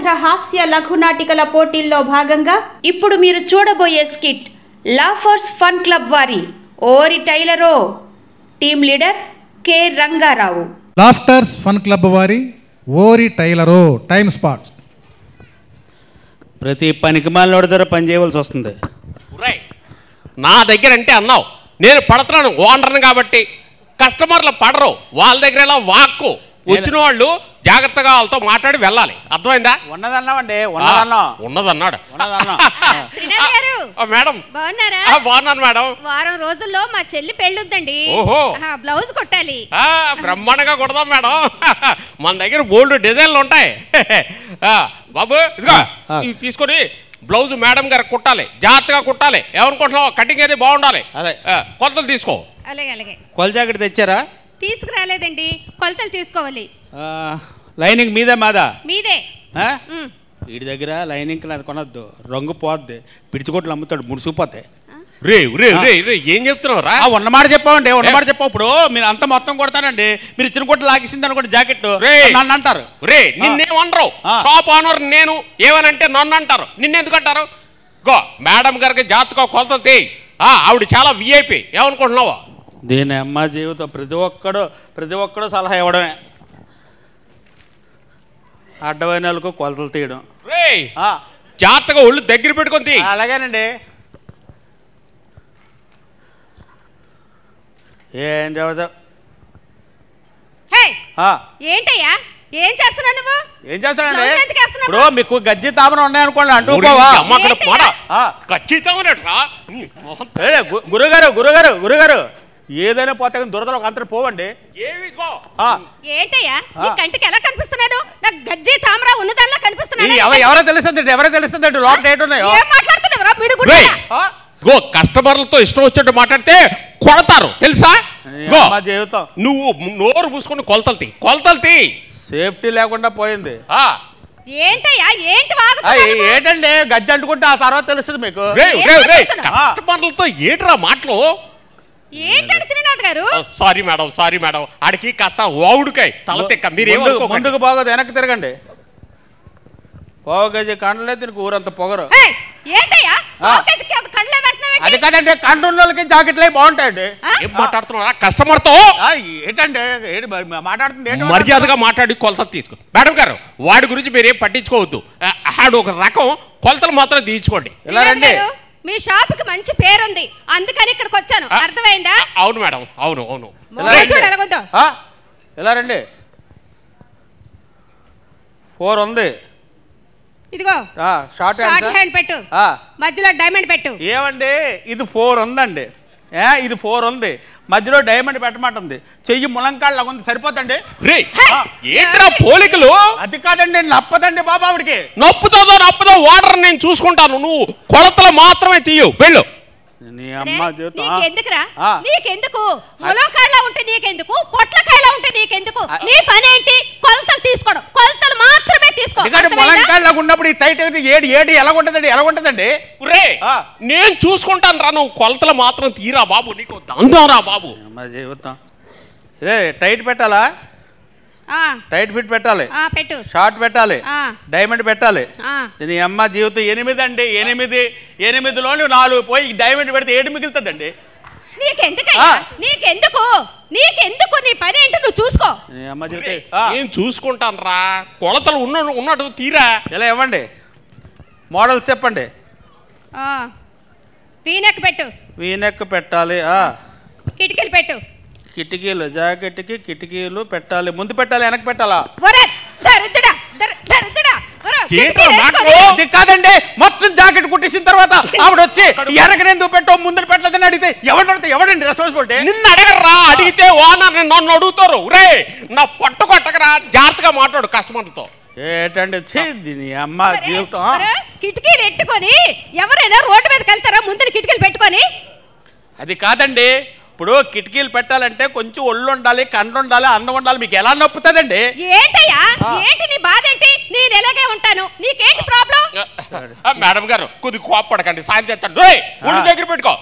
స్వతంత్ర హాస్య లఘునాటికల పోటీల్లో భాగంగా ఇప్పుడు మీరు చూడబోయే స్కిట్ లాఫర్స్ ఫన్ క్లబ్ వారి ఓరి టైలరో. Team leader K Rangarao. Laughters fun club వారి ఓరి టైలరో. Time spots. ప్రతి పనికి మాలిన దగ్గర పని చేయవలసి వస్తుంది. నా దగ్గర అంటే అన్నావు, నేను పడుతున్నాను ఓనర్ని కాబట్టి. కస్టమర్లు పడరు, వాళ్ళ దగ్గర ఎలా వాక్కు. వచ్చిన వాళ్ళు జాగ్రత్తగా వాళ్ళతో మాట్లాడి వెళ్ళాలి. అర్థమైందా? ఉన్నదన్నామండి. ఉన్నదన్నాడు మేడం. బాగున్నారా? బాగున్నాను మేడం. వారం రోజుల్లో మా చెల్లి పెళ్ళొద్దండి. ఓహో, బ్లౌజ్ కొట్టాలి. బ్రహ్మాండంగా కొడదాం మేడం. మన దగ్గర బోల్డ్ డిజైన్లు ఉంటాయి. బాబు ఇదిగో తీసుకొని బ్లౌజ్ మేడం గారికి కుట్టాలి, జాగ్రత్తగా కుట్టాలి. ఏమనుకుంటున్నావు? కటింగ్ అయితే బాగుండాలి. అదే కొలతలు తీసుకో. అలాగే అలాగే. కొల జాకెట్ తెచ్చారా? తీసుకురాలేదండి, కొలతలు తీసుకోవాలి. లైనింగ్ మీదే మాదా? మీదే. వీడి దగ్గర లైనింగ్ అది కొనద్దు, రంగు పోద్ది. పిడిచికొట్లు అమ్ముతాడు, ముడిసిపోతాయి. రే రే రే రే ఏం చెప్తున్నావు రా? ఉన్నమాట చెప్పామండి, ఉన్నమాట చెప్పావు. ఇప్పుడు మీరు అంత మొత్తం కొడతానండి, మీరు ఇచ్చిన కొట్లు లాగేసింది అనుకోండి జాకెట్ నన్ను అంటారు. రే నిన్నేమనరు, షాప్ ఓనర్ నేను. ఏమనంటే నన్ను అంటారు, నిన్నెందుకు అంటారు? గో మేడం గారికి జాతకం కొలత తేయి. ఆవిడ చాలా విఐపి. ఏమనుకుంటున్నావా? దీని అమ్మ జీవితం ప్రతి ఒక్కడు సలహా ఇవ్వడమే. అడ్డమైన వాళ్ళకు కొలతలు తీయడం. రే జాతగా ఒళ్ళు దగ్గర పెట్టుకొని తీ. అలాగేనండి. ఏం చదువుతావు? ఏంటయ్యా ఏం చేస్తున్నావు నువ్వు? ఏం చేస్తున్నానండి? ఇప్పుడు మీకు గజ్జి తామర ఉన్నాయనుకోండి, అంటూ గురుగారు ఏదైనా పోతే దురదలు ఒక అంతరం పోవండి. ఏంటయ్యా కంటికి ఎలా కనిపిస్తున్నాడు? నాకు గజ్జి తామర ఉన్నదానిలా కనిపిస్తున్నాడు. ఎవరో తెలుస్తుంది లోపల ఏంటున్నాయో. గో కస్టమర్లతో ఇష్టం వచ్చినట్టు మాట్లాడితే కొడతారు తెలుసా? జీవితం నువ్వు నోరు మూసుకొని కొలతలు తీ. సేఫ్టీ లేకుండా పోయింది. ఏంటయ్యా ఏంటండి గజ్జి అంటుకుంటే ఆ తర్వాత తెలుస్తుంది మీకు. కస్టమర్లతో ఏంట్రా మాటలు? సారీ మేడం ఆడికి కాస్త వావుడుకాయ తల తెక్క. ముందుకు బాగోదు, వెనక్కి తిరగండి. పావు కేజీ కండలే దీనికి ఊరంత పొగరు. అది కాదండి, కండు ఉన్న వాళ్ళకి జాకెట్లే బాగుంటాయండి. ఏం మాట్లాడుతున్నా కస్టమర్తో? ఏంటండి మాట్లాడుతుంది? మర్యాదగా మాట్లాడి కొలత తీసుకో. మేడం గారు వాడి గురించి మీరేం పట్టించుకోవద్దు. ఆడు ఒక రకం, కొలతలు మాత్రం తీసుకోండి. ఇలా రండి. మీ షాప్ కి మంచి పేరుంది, అందుకని ఇక్కడికి వచ్చాను. అర్థమైందా? అవును మేడం, అవును. ఎలా రండి. 4 ఉంది. ఇదిగో షార్ట్ హ్యాండ్ పెట్టు, మధ్యలో డైమండ్ పెట్టు. ఏమండి ఇది 4 ఉందండి. ఇది 4 ఉంది, మధ్యలో డైమండ్ పెట్టమంటుంది. చెయ్యి ములంకాళ్ళ ఉంది, సరిపోతండి. పోలికలు అది కాదండి, నప్పదండి బాబా. ఆవిడికి నప్పుదో వాటర్ నేను చూసుకుంటాను. నువ్వు కొలతలు మాత్రమే తీయు, వెళ్ళు. నీకెందుకురా? నీకెందుకు? ములంకాళ్ళ ఉంటే నీకెందుకు? పొట్లకాయలా ఉంటే నీకెందుకు? నీ పని ఏంటి? కొలతలు తీసుకోవడం, కొలతలు మాత్రమే తీసుకో. ములంకాళ్ళ ఉన్నప్పుడు ఈ టైట్ ఏడి ఎలా ఉంటదండి? నేను చూసుకుంటాను రా, నువ్వు కొలతలు మాత్రం తీరా బాబు. నీకు దండం రా బాబు. జీవితం ఇదే టైట్ పెట్టాలా? టైట్ ఫిట్ పెట్టాలి, షార్ట్ పెట్టాలి, డైమండ్ పెట్టాలి. నీ అమ్మ జీవితం 8 అండి. 8లోని 4 పోయి డైమండ్ పెడితే 7 మిగులుతుందండి. నీకెందుకు? నీ పని ఏంటో నువ్వు చూసుకో. అమ్మ జీవితం నేను చూసుకుంటాను రా. కొలతలు ఉన్నట్టు తీరా. ఇలా ఇవ్వండి, మోడల్స్ చెప్పండి. వీనెక్ పెట్టు. వీనెక్ పెట్టాలి. కిటికీలు పెట్టు. కిటికీలు, జాకెట్కి కిటికీలు పెట్టాలి. ముందు పెట్టాలి, వెనక్కి పెట్టాలా? కాదండి, మొత్తం జాకెట్ కుట్టేసిన తర్వాత ఆవిడ వచ్చి వెనకనేందుకు పెట్టావు ముందు పెట్టలేదని అడిగితే ఎవడండి రెస్పాన్సిబిలిటీ? నిన్ను అడగరా? అడిగితే ఓనర్ నన్ను అడుగుతారు. రే నా పొట్ట కొట్టకరా, జాగ్రత్తగా మాట్లాడు కస్టమర్లతో. ఏంటండి దీని అమ్మ జీవితం. కిటికీలు పెట్టుకొని ఎవరైనా రోడ్డు మీదకి వెళ్తారా? ముందు కిటికీలు పెట్టుకొని. అది కాదండి, ఇప్పుడు కిటికీలు పెట్టాలంటే కొంచెం ఒళ్ళు ఉండాలి, కండ ఉండాలి, అందం ఉండాలి. మీకు ఎలా నొప్పుతుందండి? ఏంటయ్యా ఏంటి నీ బాధ? ఏంటి? నేను ఎలాగే ఉంటాను, నీకేంటి ప్రాబ్లం? మేడం గారు కొద్ది కోపడకండి, సాయం చేస్తాను. ఒళ్ళు దగ్గర పెట్టుకో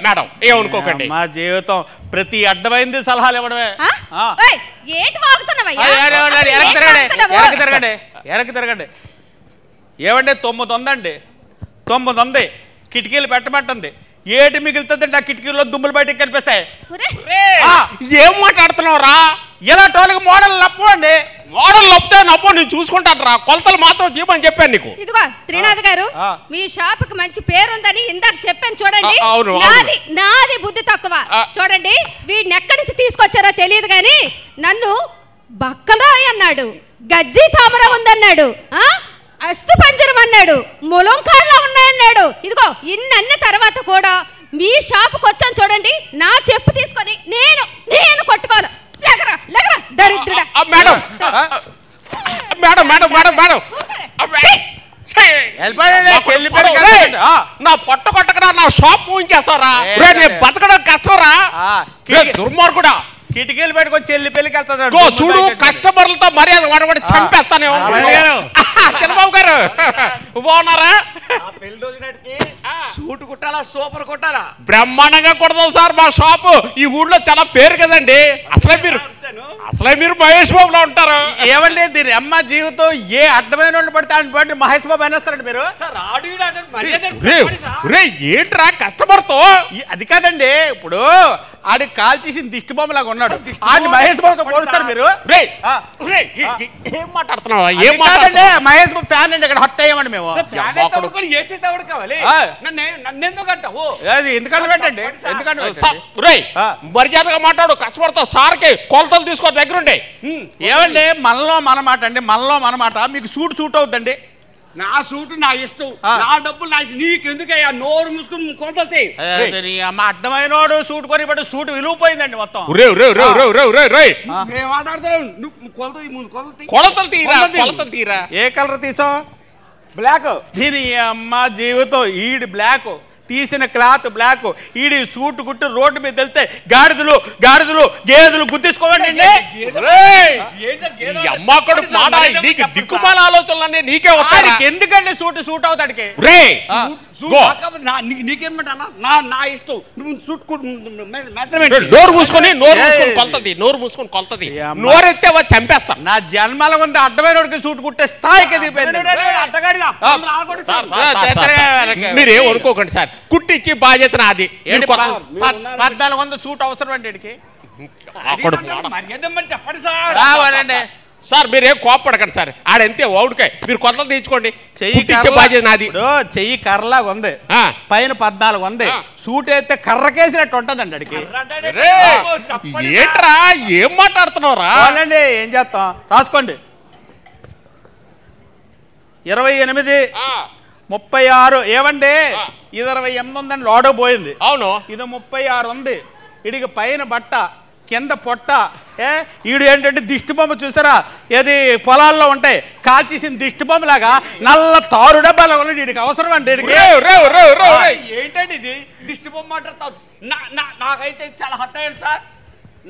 మేడం, ఏమనుకోకండి. మా జీవితం ప్రతి అడ్డమైంది సలహాలు ఇవ్వడమే. ఏంటి వాగుతున్నావయ్యా? వెనక్కి తిరగండి. ఏమంటే 9 ఉందండి, 9 ఉంది. కిటికీలు పెట్టమంటుంది. ఏటి మిగులుతుందండి? ఆ కిటికీల్లో దుమ్ములు బయటకు కనిపిస్తాయి. ఏం మాట్లాడుతున్నావురా? ఇలా టోళ్ళకి మోడల్ నప్పు అండి. మోడల్ నప్పితే నప్పు, నేను చూసుకుంటాను రా. కొలతలు మాత్రం జీవని చెప్పాను నీకు. ఇదిగో త్రినాథ్ గారు, మీ షాప్ కి మంచి పేరుందని ఇందాక చెప్పాను చూడండి. నాది బుద్ధి తక్కువ. చూడండి, వీడిని ఎక్కడి నుంచి తీసుకొచ్చారో తెలియదు కానీ నన్ను బక్కలాయ్ అన్నాడు, గజ్జి తామర ఉందన్నాడు, అస్థి పంజరం అన్నాడు, ములంకాళ్ళ ఉన్నాయన్నాడు. ఇదిగో ఇన్ని తర్వాత కూడా మీ షాపుకి వచ్చాను చూడండి, నా చెప్పు తీసుకొని నేను కొట్టుకోను. లేకరా లేకరా దరిద్రుడా. Madam madam madam madam madam నా పొట్ట కొట్టకరా, నా షాప్ ఊహించేస్తారా? నేను బతకడం కష్టంరా. దుర్మార్గుడా, కిటికీలు పెట్టుకొని చెల్లి పెళ్లికి వెళ్తాడు. చూడు, కస్టమర్లతో మర్యాద వాడబడి చంపేస్తానే. చంద్రబాబు గారు బాగున్నారా? సూట్ కుట్టాలా, సూపర్ కుట్టాలా? బ్రహ్మాండంగా కుడతాం సార్. మా షాపు ఈ ఊళ్ళో చాలా పేరు కదండి. అసలే మీరు మహేష్ బాబులో ఉంటారు. ఏమండి దీని అమ్మ జీవితం ఏ అడ్డమైన వాళ్ళు పడితే బట్టి మహేష్ బాబు అనేస్తారండి మీరు. ఏంట్రా కస్టమర్తో? అది కాదండి, ఇప్పుడు ఆడి కాల్ చేసిన దిష్టి బొమ్మలాగా ఉన్నాడు. ఆడి మహేష్ బాబుతో పోలుస్తారు మీరు. ఏం మాట్లాడుతున్నావా? ఏం మాట్లాడండి? మహేష్ బాబు ఫ్యాన్ అండి. ఇక్కడ హట్ అయ్యామండి మేము. మర్యాదగా మాట్లాడు కస్టమర్తో. సార్కి కొలతలు తీసుకో దగ్గరుండే. ఏమండి మనలో మన మాట అండి, మనలో మన మాట. మీకు సూట్ అవుతుందండి. నా సూటు నా ఇష్టం, నా డబ్బులు నా ఇష్టం. నీకెందుకయ్యా నోరు మూసుకుని కొలతలు? అమ్మ అడ్డమైనోడు సూట్ కొని బట్టి సూట్ విలువపోయిందండి మొత్తం. కొలతలు తీరా. ఏ కలర్ తీసావు? బ్లాక్. దీని అమ్మ జీవితం ఈడి బ్లాక్, తీసిన క్లాత్ బ్లాక్. ఈడి సూట్ కుట్టి రోడ్డు మీద వెళ్తే గాడిదలు గేదెలు గుద్దేసుకోవండి. దిక్కుమాల ఆలోచనలన్నీ నీకే వస్తాయి. ఎందుకండి సూట్ అవుతాడికి? నీకేమంటా నా ఇష్టం. నువ్వు సూట్ నోరు మూసుకొని కొలతది. నోరెత్తే చంపేస్తా. నా జన్మల ఉంది అడ్డమైన సూట్ కుట్టే స్థాయికి మీరేం అనుకోకండి సార్. కుట్టిచ్చి బాధ్యత నాది. 1400 సూట్ అవసరం అండి. చెప్పండి సార్. సార్ మీరేం కోపడకండి సార్. ఆడంతే ఓడికాయ. మీరు కొలతలు తీయించుకోండి. చెయ్యి బాధ్యత నాది. చెయ్యి కర్రలాగా ఉంది, పైన 14 ఉంది. సూట్ అయితే కర్రకేసినట్టు ఉంటుందండి అడికి. ఏంట్రా ఏం మాట్లాడుతున్నావురా? ఏం చేస్తాం? రాసుకోండి. 28 36. ఏమండి ఇది 28 ఉందండి. లోడో పోయింది. అవును, ఇది 36 ఉంది. ఇడికి పైన బట్ట, కింద పొట్ట. ఈడు ఏంటంటే దిష్టి బొమ్మ చూసారా? ఏది పొలాల్లో ఉంటాయి కాల్చేసిన దిష్టి బొమ్మ లాగా నల్ల తారు డబ్బాలో ఉన్నాడు. వీడికి అవసరం అండి. ఏంటండి ఇది దిష్టి బొమ్మ అంటారు? నాకైతే చాలా హట్ అయ్యాడు సార్.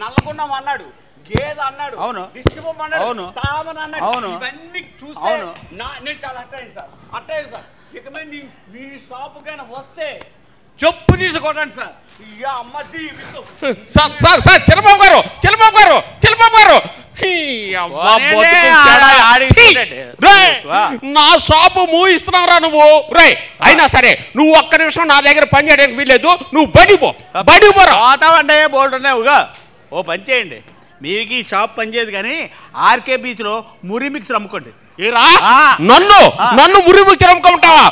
నల్లకున్నాం అన్నాడు, గేదె అన్నాడు, అవును, దిష్టి బొమ్మ అన్నాడు, అవును, తామన అన్నాడు. అవును, ఇవన్నీ చూస్తే నేను చాలా హట్ అయ్యాను సార్. ఇక మీ షాపు కైనా వస్తే చెప్పు తీసుకోండి సార్. చంద్రబాబు గారు నా షాపు మూయిస్తున్నావురా నువ్వు. అయినా సరే నువ్వు ఒక్క నిమిషం నా దగ్గర పని చేయడానికి వీల్లేదు. నువ్వు బడిపోతావంటే బోర్డు ఉన్నావుగా. ఓ పని చేయండి, మీకు ఈ షాప్ పనిచేయదు కానీ ఆర్కే బీచ్ లో మురి మిక్సర్ అమ్ముకోండి. నన్ను మురి మిక్సర్ అమ్ముకుంటావా?